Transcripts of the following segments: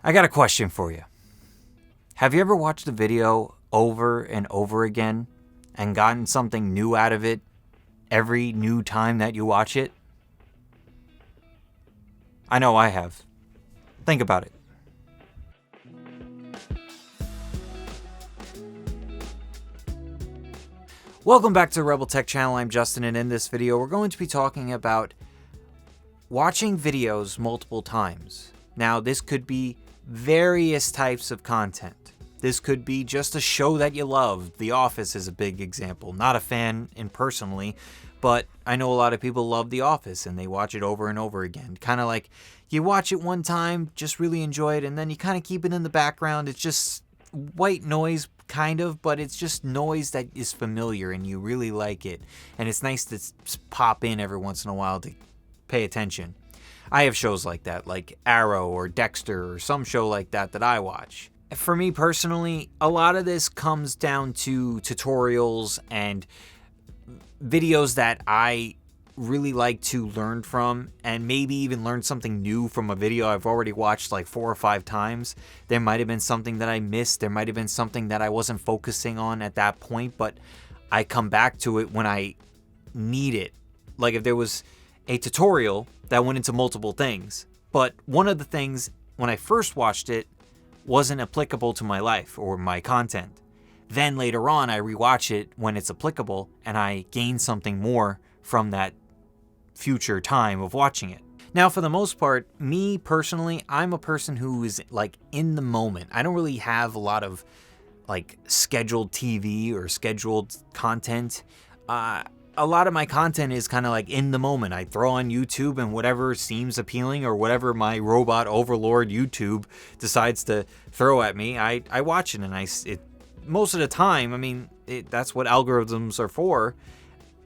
I got a question for you. Have you ever watched a video over and over again and gotten something new out of it every new time that you watch it? I know I have. Think about it. Welcome back to the Rebel Tech Channel. I'm Justin, and in this video we're going to be talking about watching videos multiple times. Now, this could be various types of content. This could be just a show that you love. The Office is a big example. Not a fan personally, but I know a lot of people love The Office and they watch it over and over again. Kind of like you watch it one time, just really enjoy it, and then you kind of keep it in the background. It's just white noise, kind of, but it's just noise that is familiar and you really like it. And it's nice to pop in every once in a while to pay attention. I have shows like that, like Arrow or Dexter or some show like that I watch. For me personally, a lot of this comes down to tutorials and videos that I really like to learn from, and maybe even learn something new from a video I've already watched like 4 or 5 times. There might have been something that I missed. There might have been something that I wasn't focusing on at that point, but I come back to it when I need it. Like if there was a tutorial that went into multiple things, but one of the things when I first watched it wasn't applicable to my life or my content. Then later on, I rewatch it when it's applicable and I gain something more from that future time of watching it. Now, for the most part, me personally, I'm a person who is like in the moment. I don't really have a lot of like scheduled TV or scheduled content. A lot of my content is kind of like in the moment. I throw on YouTube and whatever seems appealing or whatever my robot overlord YouTube decides to throw at me, I watch it, and most of the time, I mean, that's what algorithms are for.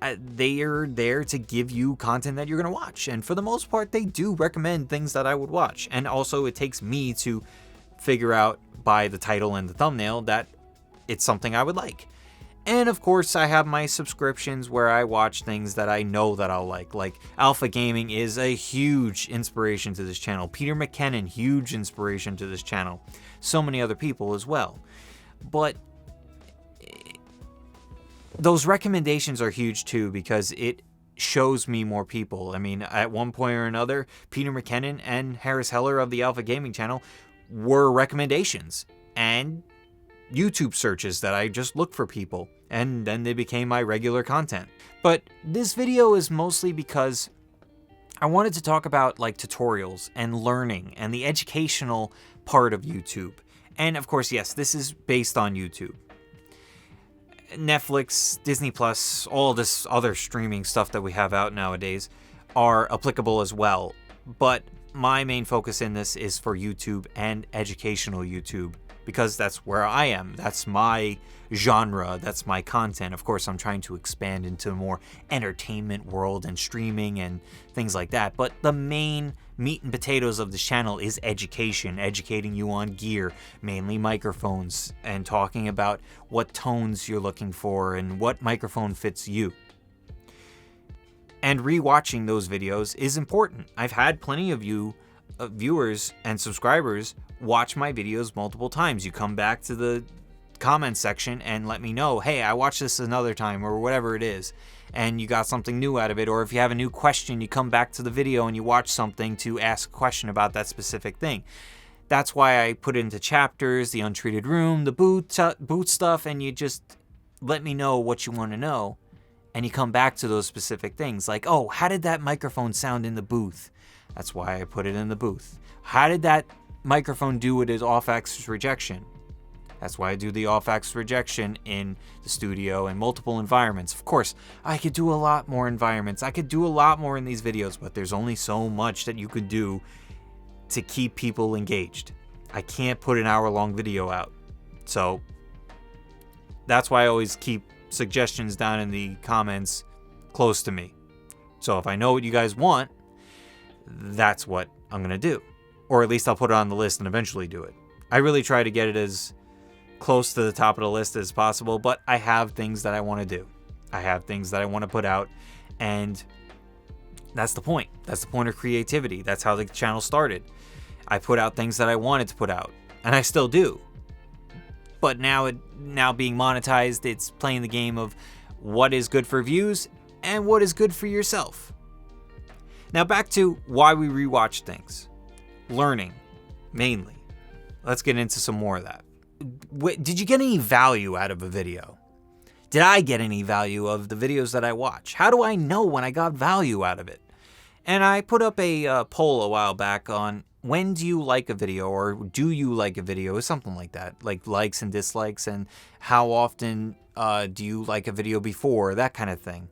They are there to give you content that you're going to watch. And for the most part, they do recommend things that I would watch. And also it takes me to figure out by the title and the thumbnail that it's something I would like. And of course, I have my subscriptions where I watch things that I know that I'll like. Like Alpha Gaming is a huge inspiration to this channel. Peter McKinnon, huge inspiration to this channel. So many other people as well. But those recommendations are huge too, because it shows me more people. I mean, at one point or another, Peter McKinnon and Harris Heller of the Alpha Gaming channel were recommendations and YouTube searches that I just looked for people, and then they became my regular content. But this video is mostly because I wanted to talk about like tutorials and learning and the educational part of YouTube. And of course, yes, this is based on YouTube. Netflix, Disney Plus, all this other streaming stuff that we have out nowadays are applicable as well. But my main focus in this is for YouTube and educational YouTube, because that's where I am. That's my genre. That's my content. Of course, I'm trying to expand into a more entertainment world and streaming and things like that. But the main meat and potatoes of this channel is education, educating you on gear, mainly microphones, and talking about what tones you're looking for and what microphone fits you. And rewatching those videos is important. I've had plenty of you viewers and subscribers watch my videos multiple times. You come back to the comment section and let me know, hey, I watched this another time, or whatever it is, and you got something new out of it. Or if you have a new question, you come back to the video and you watch something to ask a question about that specific thing. That's why I put it into chapters, the untreated room, the boot stuff, and you just let me know what you want to know, and you come back to those specific things. Like, oh, how did that microphone sound in the booth? That's why I put it in the booth. How did that microphone do with its off-axis rejection? That's why I do the off-axis rejection in the studio and multiple environments. Of course, I could do a lot more environments. I could do a lot more in these videos, but there's only so much that you could do to keep people engaged. I can't put an hour-long video out. So that's why I always keep suggestions down in the comments close to me. So if I know what you guys want, that's what I'm going to do. Or at least I'll put it on the list and eventually do it. I really try to get it as close to the top of the list as possible, but I have things that I want to do. I have things that I want to put out, and that's the point. That's the point of creativity. That's how the channel started. I put out things that I wanted to put out, and I still do. But now being monetized, it's playing the game of what is good for views and what is good for yourself. Now back to why we rewatch things. Learning, mainly. Let's get into some more of that. Did you get any value out of a video? Did I get any value of the videos that I watch? How do I know when I got value out of it? And I put up a poll a while back on when do you like a video, or do you like a video, or something like that, like likes and dislikes, and how often do you like a video before, that kind of thing.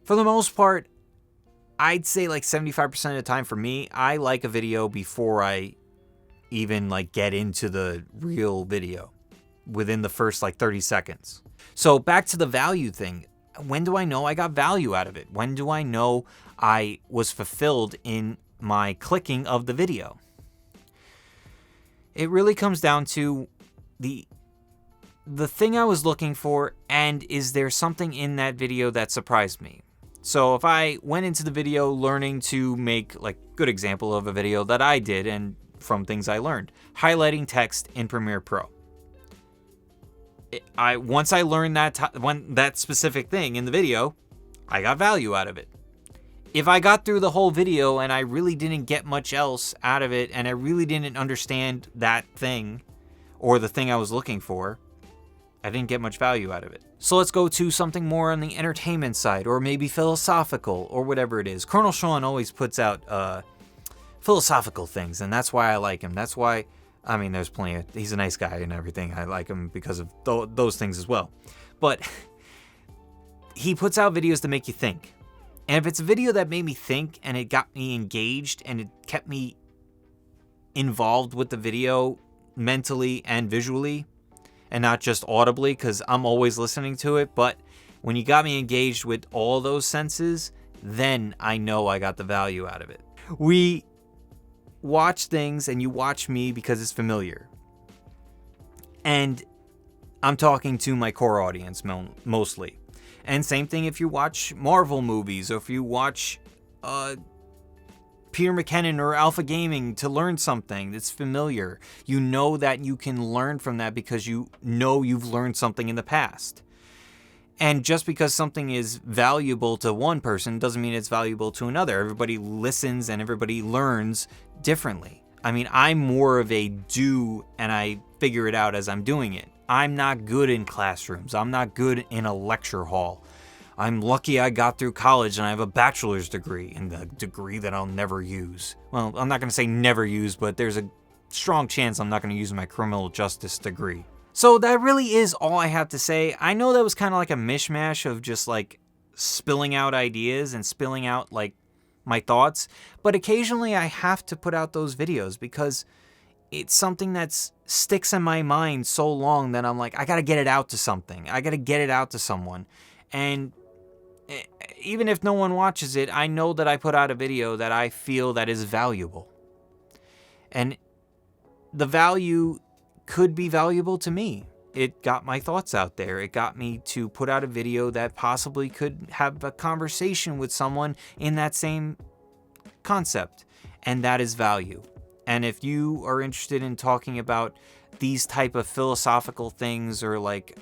For the most part, I'd say like 75% of the time for me, I like a video before I even like get into the real video, within the first like 30 seconds. So back to the value thing. When do I know I got value out of it? When do I know I was fulfilled in my clicking of the video? It really comes down to the thing I was looking for, and is there something in that video that surprised me? So if I went into the video learning to make, like, good example of a video that I did and from things I learned, highlighting text in Premiere Pro. Once I learned that specific thing in the video, I got value out of it. If I got through the whole video and I really didn't get much else out of it, and I really didn't understand that thing or the thing I was looking for, I didn't get much value out of it. So let's go to something more on the entertainment side, or maybe philosophical, or whatever it is. Colonel Sean always puts out philosophical things, and that's why I like him. That's why, I mean, there's plenty of, he's a nice guy and everything. I like him because of those things as well. But he puts out videos to make you think. And if it's a video that made me think, and it got me engaged, and it kept me involved with the video mentally and visually, and not just audibly, because I'm always listening to it, but when you got me engaged with all those senses, then I know I got the value out of it. We watch things, and you watch me because it's familiar. And I'm talking to my core audience mostly. And same thing if you watch Marvel movies, or if you watch Peter McKinnon or Alpha Gaming to learn something that's familiar. You know that you can learn from that because you know you've learned something in the past. And just because something is valuable to one person doesn't mean it's valuable to another. Everybody listens and everybody learns differently. I mean, I'm more of a do, and I figure it out as I'm doing it. I'm not good in classrooms. I'm not good in a lecture hall. I'm lucky I got through college and I have a bachelor's degree, and the degree that I'll never use. Well, I'm not going to say never use, but there's a strong chance I'm not going to use my criminal justice degree. So that really is all I have to say. I know that was kind of like a mishmash of just like spilling out ideas and spilling out like my thoughts, but occasionally I have to put out those videos because it's something that sticks in my mind so long that I'm like, I got to get it out to something. I got to get it out to someone. And even if no one watches it, I know that I put out a video that I feel that is valuable. And the value could be valuable to me. It got my thoughts out there. It got me to put out a video that possibly could have a conversation with someone in that same concept. And that is value. And if you are interested in talking about these type of philosophical things, or like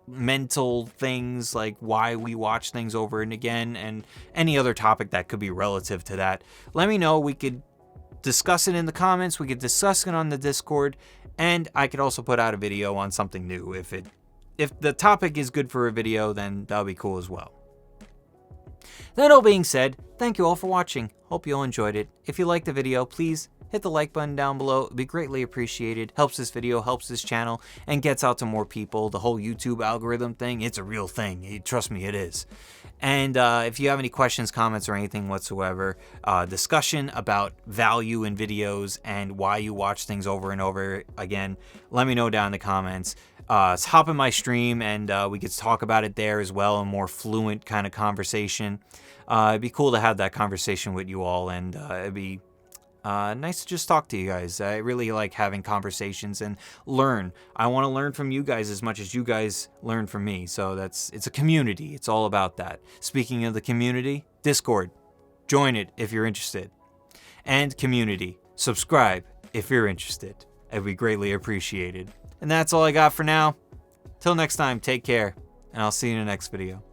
mental things, like why we watch things over and again, and any other topic that could be relative to that, let me know. We could discuss it in the comments. We could discuss it on the Discord, and I could also put out a video on something new. If the topic is good for a video, then that'll be cool as well. That all being said, thank you all for watching. Hope you all enjoyed it. If you liked the video, please hit the like button down below. It'd be greatly appreciated. Helps this video, helps this channel, and gets out to more people. The whole YouTube algorithm thing, it's a real thing. Trust me, it is. And if you have any questions, comments, or anything whatsoever, discussion about value in videos and why you watch things over and over again, let me know down in the comments. Hop in my stream, and we could talk about it there as well, a more fluent kind of conversation. It'd be cool to have that conversation with you all, and it'd be nice to just talk to you guys. I really like having conversations and learn. I want to learn from you guys as much as you guys learn from me. So it's a community. It's all about that. Speaking of the community, Discord. Join it if you're interested. And community. subscribe if you're interested. It'd be greatly appreciated. And that's all I got for now. Till next time, take care, and I'll see you in the next video.